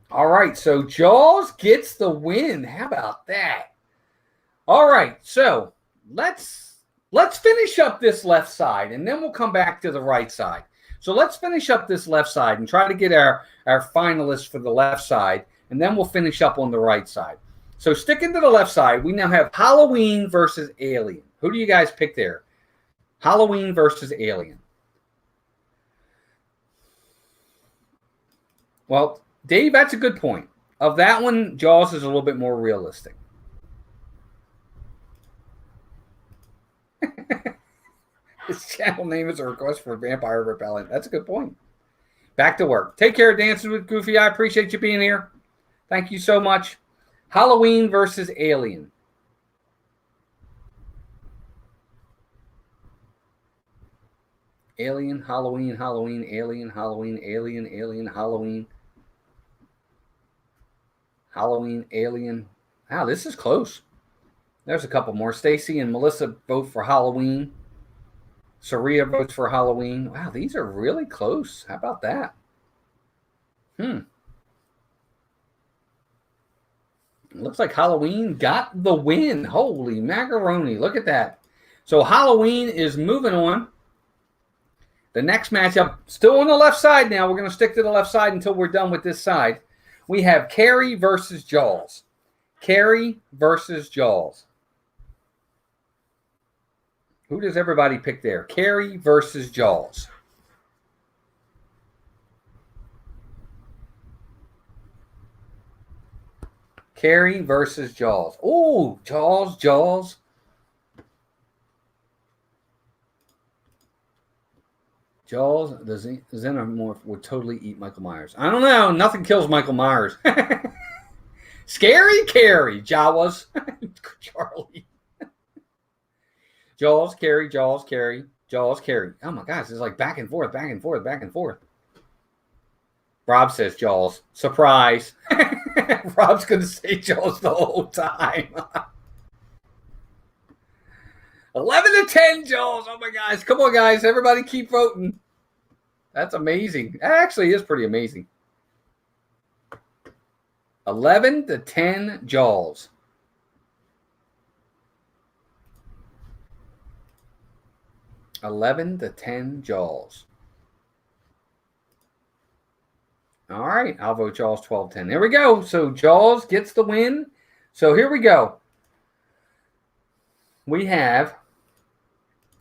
All right, so Jaws gets the win. How about that? All right, so let's finish up this left side, and then we'll come back to the right side. So let's finish up this left side and try to get our finalists for the left side, and then we'll finish up on the right side. So sticking to the left side, we now have Halloween versus Alien. Who do you guys pick there? Halloween versus Alien. Well, Dave, that's a good point. Of that one, Jaws is a little bit more realistic. His channel name is a request for vampire repellent. That's a good point. Back to work. Take care, Dancing with Goofy. I appreciate you being here. Thank you so much. Halloween versus Alien. Alien, Halloween, Alien, Halloween, Halloween. Halloween, Alien. Wow, this is close. There's a couple more. Stacy and Melissa vote for Halloween. Saria votes for Halloween. Wow, these are really close. How about that? It looks like Halloween got the win. Holy macaroni. Look at that. So Halloween is moving on. The next matchup, still on the left side now. We're going to stick to the left side until we're done with this side. We have Carrie versus Jaws. Carrie versus Jaws. Who does everybody pick there? Carrie versus Jaws. Carrie versus Jaws. Oh, Jaws. Jaws, the xenomorph would totally eat Michael Myers. I don't know. Nothing kills Michael Myers. Scary Carrie, Jawas. Charlie. Jaws, carry, Jaws, carry, Jaws, carry. Oh my gosh, it's like back and forth, back and forth, back and forth. Rob says Jaws. Surprise. Rob's going to say Jaws the whole time. 11 to 10, Jaws. Oh my gosh. Come on, guys. Everybody keep voting. That's amazing. That actually is pretty amazing. 11 to 10, Jaws. $11 to 10, Jaws. All right, I'll vote Jaws 12-10. There we go. So Jaws gets the win. So here we go. We have,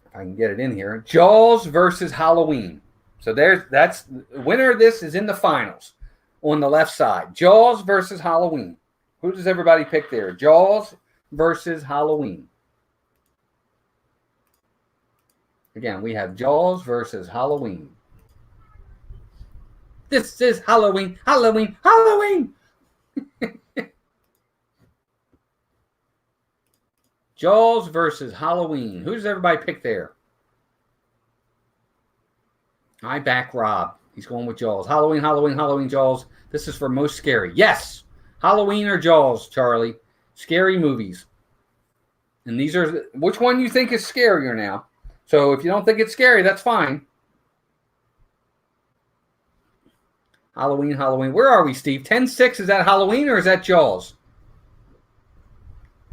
if I can get it in here, Jaws versus Halloween. So that's the winner of this is in the finals on the left side. Jaws versus Halloween. Who does everybody pick there? Jaws versus Halloween. Again, we have Jaws versus Halloween. This is Halloween, Halloween, Halloween. Jaws versus Halloween. Who does everybody pick there? I back Rob. He's going with Jaws. Halloween, Halloween, Halloween, Jaws. This is for most scary. Yes. Halloween or Jaws, Charlie. Scary movies. And these are, which one you think is scarier now? So if you don't think it's scary, that's fine. Halloween, Halloween. Where are we, Steve? 10-6, is that Halloween or is that Jaws?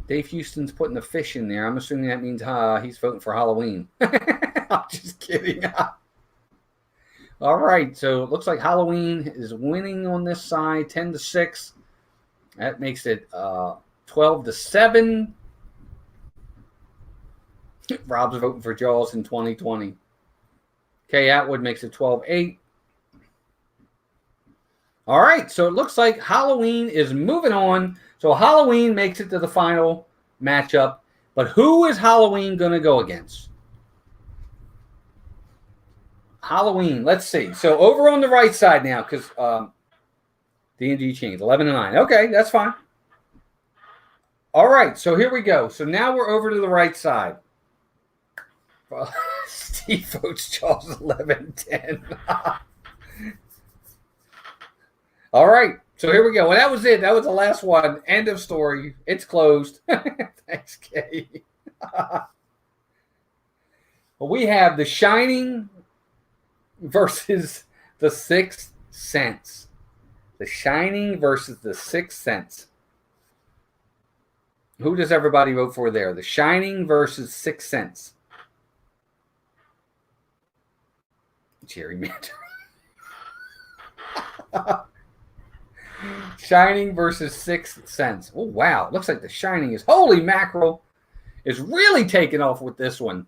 Dave Houston's putting the fish in there. I'm assuming that means he's voting for Halloween. I'm just kidding. All right, so it looks like Halloween is winning on this side, 10-6. That makes it 12-7. Rob's voting for Jaws in 2020. Kay Atwood makes it 12-8. All right, so it looks like Halloween is moving on. So Halloween makes it to the final matchup. But who is Halloween going to go against? Halloween, let's see. So over on the right side now, because D&D changed, 11-9. Okay, that's fine. All right, so here we go. So now we're over to the right side. Steve votes Jaws 11-10. All right, so here we go. Well, that was it. That was the last one. End of story. It's closed. Thanks, Kay. Well, we have The Shining versus The Sixth Sense. The Shining versus The Sixth Sense. Who does everybody vote for there? The Shining versus Sixth Sense. Gerrymander. Shining versus Sixth Sense. Oh, wow. Looks like The Shining is, holy mackerel, is really taking off with this one.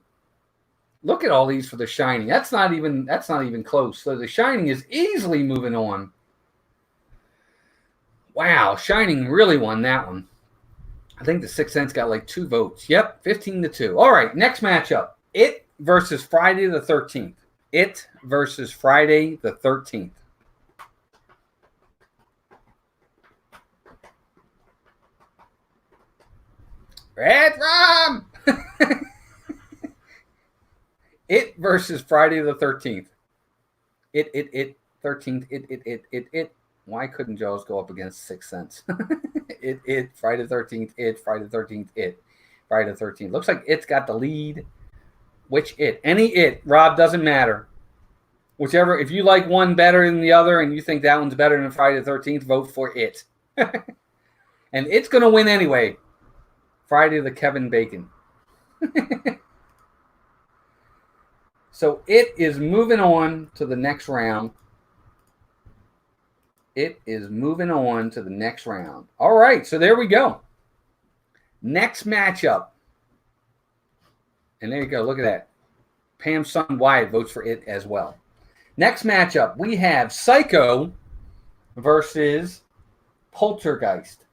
Look at all these for The Shining. That's not even close. So The Shining is easily moving on. Wow, Shining really won that one. I think The Sixth Sense got like 2 votes. Yep, 15-2. All right, next matchup. It versus Friday the 13th. It versus Friday the 13th. Red Rum! It versus Friday the 13th. It, 13th, it. Why couldn't Jaws go up against Sixth Sense? Friday the 13th, Friday the 13th, Friday the 13th. Looks like it's got the lead. Which it? Any it, Rob, doesn't matter. Whichever, if you like one better than the other and you think that one's better than Friday the 13th, vote for it. And it's going to win anyway. Friday the Kevin Bacon. So it is moving on to the next round. It is moving on to the next round. All right, so there we go. Next matchup. And there you go. Look at that. Pam's son Wyatt votes for it as well. Next matchup, we have Psycho versus Poltergeist.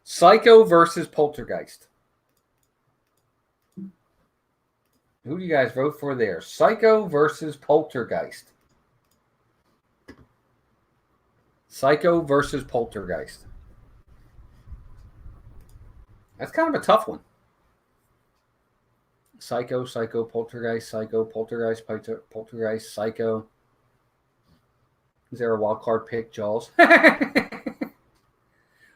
Psycho versus Poltergeist. Who do you guys vote for there? Psycho versus Poltergeist. Psycho versus Poltergeist. That's kind of a tough one. Psycho, Psycho, Poltergeist, Psycho, Poltergeist, Poltergeist, Psycho. Is there a wild card pick, Jaws?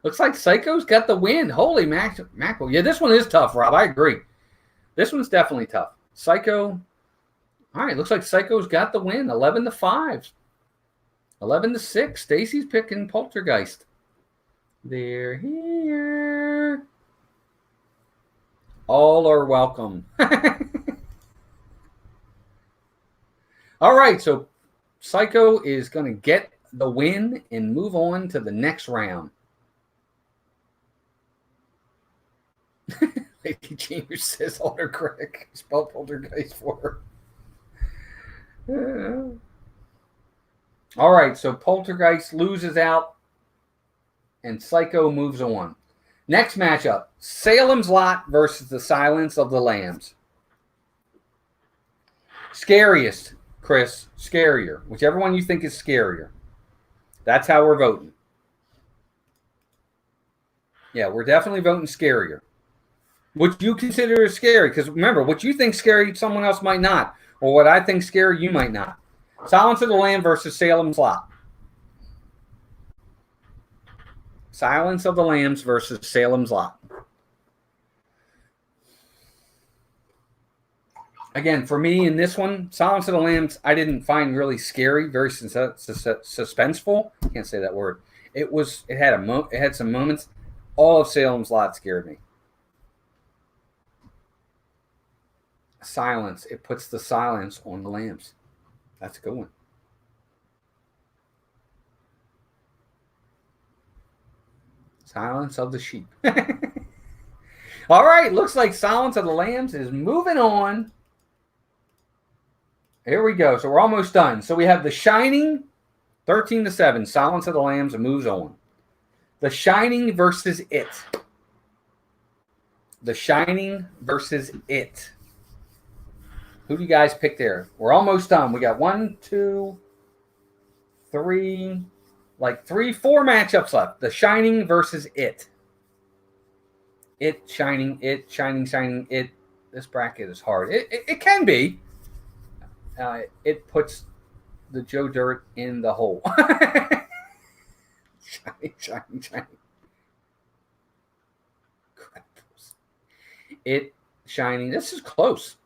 Looks like Psycho's got the win. Holy mackerel. Yeah, this one is tough, Rob. I agree. This one's definitely tough. Psycho. All right, looks like Psycho's got the win. 11-5. 11-6. Stacy's picking Poltergeist. They're here. All are welcome. All right, so Psycho is going to get the win and move on to the next round. Lady Chambers says autocorrect. Spell Poltergeist for her. All right, so Poltergeist loses out and Psycho moves on. Next matchup, Salem's Lot versus the Silence of the Lambs. Scariest, Chris, scarier. Whichever one you think is scarier. That's how we're voting. Yeah, we're definitely voting scarier. What you consider is scary, because remember, what you think scary, someone else might not. Or what I think scary, you might not. Silence of the Lamb versus Salem's Lot. Silence of the Lambs versus Salem's Lot. Again, for me in this one, Silence of the Lambs, I didn't find really scary, very suspenseful. Can't say that word. It had some moments. All of Salem's Lot scared me. Silence. It puts the silence on the lambs. That's a good one. Silence of the sheep. All right. Looks like Silence of the Lambs is moving on. Here we go. So we're almost done. So we have The Shining, 13-7. Silence of the Lambs moves on. The Shining versus It. The Shining versus It. Who do you guys pick there? We're almost done. We got 1, 2, 3, 4 matchups left. The Shining versus It. It, Shining, It. This bracket is hard. It can be. It puts the Joe Dirt in the hole. Shining. It, Shining. This is close.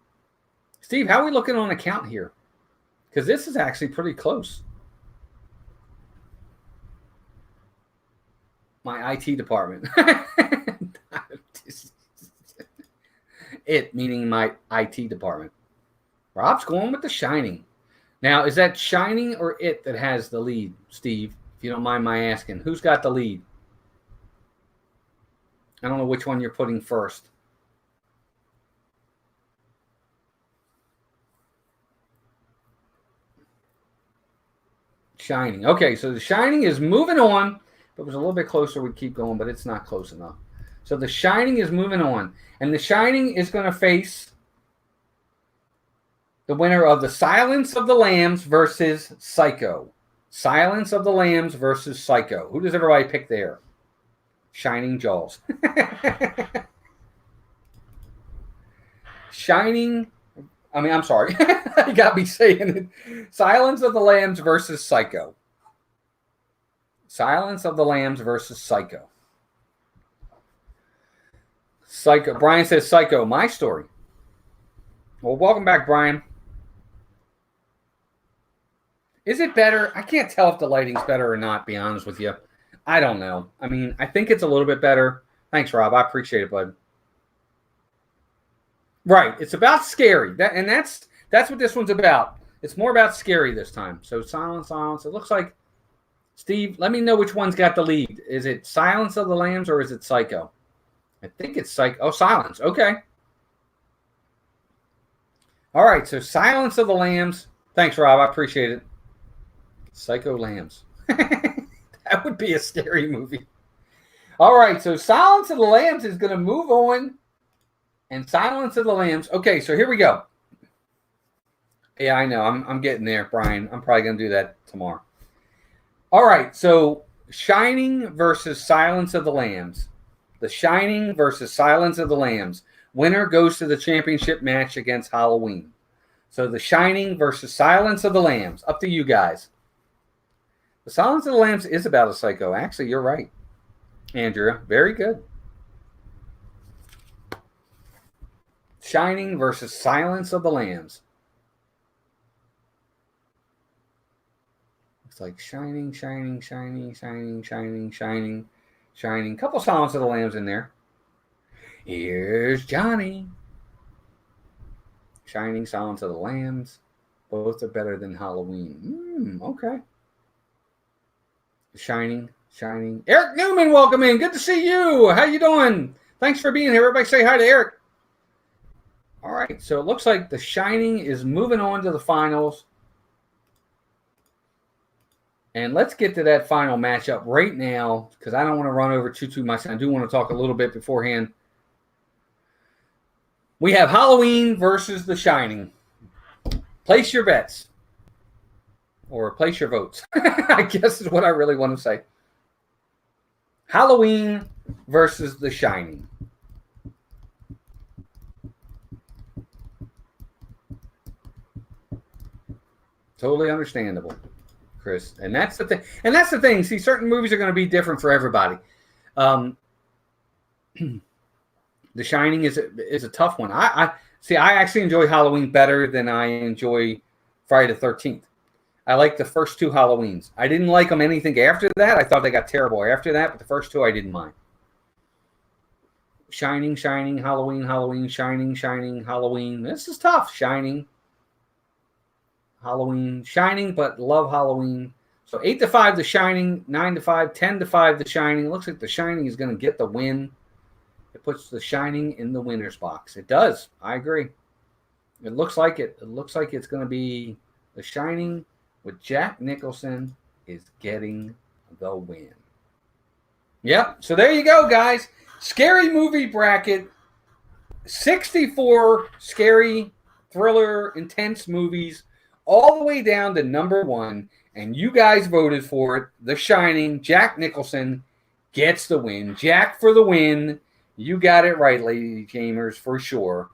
Steve, how are we looking on the count here? Because this is actually pretty close. My IT department. It, meaning my IT department. Rob's going with The Shining. Now, is that Shining or It that has the lead, Steve? If you don't mind my asking. Who's got the lead? I don't know which one you're putting first. Shining. Okay, so The Shining is moving on. If it was a little bit closer, we'd keep going, but it's not close enough. So The Shining is moving on. And The Shining is going to face the winner of the Silence of the Lambs versus Psycho. Silence of the Lambs versus Psycho. Who does everybody pick there? Shining Jaws. I'm sorry. You got me saying it. Silence of the Lambs versus Psycho. Silence of the Lambs versus Psycho. Psycho. Brian says Psycho. My story. Well, welcome back, Brian. Is it better? I can't tell if the lighting's better or not, be honest with you. I don't know. I mean, I think it's a little bit better. Thanks, Rob. I appreciate it, bud. Right. It's about scary. That's what this one's about. It's more about scary this time. So silence. It looks like, Steve, let me know which one's got the lead. Is it Silence of the Lambs or is it Psycho? I think it's Psycho. Oh, Silence. Okay. All right. So Silence of the Lambs. Thanks, Rob. I appreciate it. Psycho Lambs. That would be a scary movie. All right. So Silence of the Lambs is going to move on. And Silence of the Lambs. Okay, so here we go. Yeah, I know. I'm getting there, Brian. I'm probably going to do that tomorrow. All right, so Shining versus Silence of the Lambs. The Shining versus Silence of the Lambs. Winner goes to the championship match against Halloween. So The Shining versus Silence of the Lambs. Up to you guys. The Silence of the Lambs is about a psycho. Actually, you're right, Andrea. Very good. Shining versus Silence of the Lambs. It's like Shining, Shining, Shining, Shining, Shining, Shining, Shining. Couple Silence of the Lambs in there. Here's Johnny. Shining, Silence of the Lambs. Both are better than Halloween. Okay. Shining, Shining. Eric Newman, welcome in. Good to see you. How you doing? Thanks for being here. Everybody say hi to Eric. All right, so it looks like The Shining is moving on to the finals. And let's get to that final matchup right now because I don't want to run over too much. I do want to talk a little bit beforehand. We have Halloween versus The Shining. Place your bets. Or place your votes. I guess is what I really want to say. Halloween versus The Shining. Totally understandable, Chris. And that's the thing. And that's the thing. See, certain movies are going to be different for everybody. The Shining is a tough one. I actually enjoy Halloween better than I enjoy Friday the 13th. I like the first two Halloweens. I didn't like them anything after that. I thought they got terrible after that, but the first two I didn't mind. Shining, Shining, Halloween, Halloween, Shining, Shining, Halloween. This is tough. Shining, Halloween, Shining, but love Halloween. So 8-5, The Shining. 9-5, 10-5, The Shining. It looks like The Shining is going to get the win. It puts The Shining in the winner's box. It does. I agree. It looks like it. It looks like it's going to be The Shining with Jack Nicholson is getting the win. Yep. So there you go, guys. Scary movie bracket. 64 scary, thriller, intense movies all the way down to number 1. And you guys voted for it. The Shining, Jack Nicholson gets the win. Jack for the win. You got it right, lady gamers, for sure.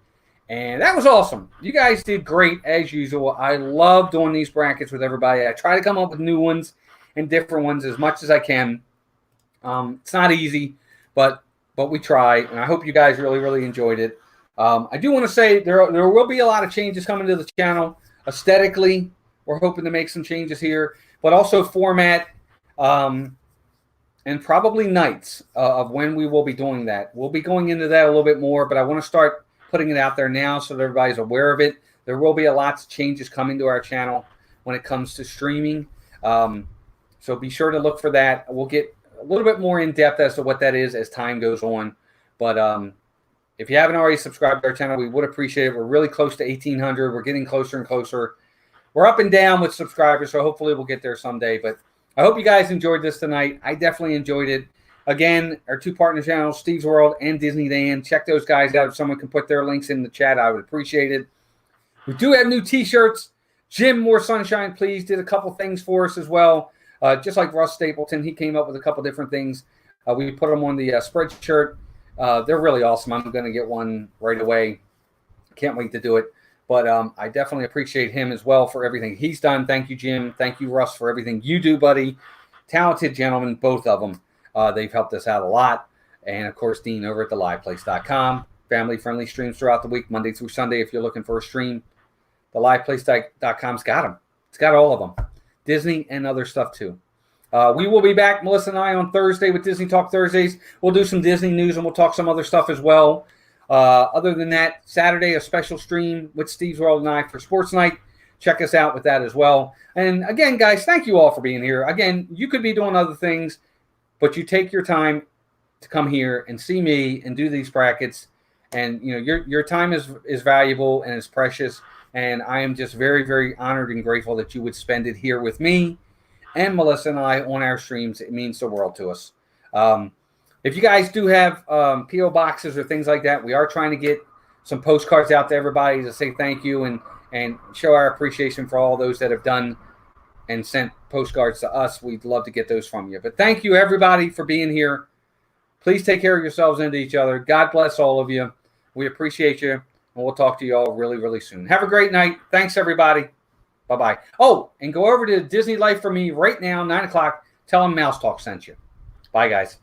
And that was awesome. You guys did great, as usual. I love doing these brackets with everybody. I try to come up with new ones and different ones as much as I can. It's not easy, but we try. And I hope you guys really, really enjoyed it. I do want to say there will be a lot of changes coming to the channel. Aesthetically, we're hoping to make some changes here. But also format and probably nights of when we will be doing that. We'll be going into that a little bit more, but I want to start putting it out there now so that everybody's aware of it. There will be a lot of changes coming to our channel when it comes to streaming. So be sure to look for that. We'll get a little bit more in depth as to what that is as time goes on. But if you haven't already subscribed to our channel, we would appreciate it. We're really close to 1,800. We're getting closer and closer. We're up and down with subscribers, so hopefully we'll get there someday. But I hope you guys enjoyed this tonight. I definitely enjoyed it. Again, our two partner channels, Steve's World and Disneyland. Check those guys out. If someone can put their links in the chat, I would appreciate it. We do have new T-shirts. Jim, More Sunshine, Please, did a couple things for us as well. Just like Russ Stapleton, he came up with a couple different things. We put them on the Spreadshirt. They're really awesome. I'm going to get one right away. Can't wait to do it. But I definitely appreciate him as well for everything he's done. Thank you, Jim. Thank you, Russ, for everything you do, buddy. Talented gentlemen, both of them. They've helped us out a lot. And, of course, Dean over at theliveplace.com. Family-friendly streams throughout the week, Monday through Sunday, if you're looking for a stream. Theliveplace.com's got them. It's got all of them. Disney and other stuff, too. We will be back, Melissa and I, on Thursday with Disney Talk Thursdays. We'll do some Disney news, and we'll talk some other stuff as well. Other than that, Saturday, a special stream with Steve's World and I for Sports Night. Check us out with that as well. And, again, guys, thank you all for being here. Again, you could be doing other things, but you take your time to come here and see me and do these brackets. And, you know, your time is valuable and is precious. And I am just very, very honored and grateful that you would spend it here with me and Melissa and I on our streams. It means the world to us. If you guys do have P.O. boxes or things like that, we are trying to get some postcards out to everybody to say thank you and show our appreciation for all those that have done and sent postcards to us. We'd love to get those from you. But thank you, everybody, for being here. Please take care of yourselves and each other. God bless all of you. We appreciate you, and we'll talk to you all really, really soon. Have a great night. Thanks, everybody. Bye-bye. Oh, and go over to Disney Life for me right now, 9 o'clock. Tell them Mouse Talk sent you. Bye, guys.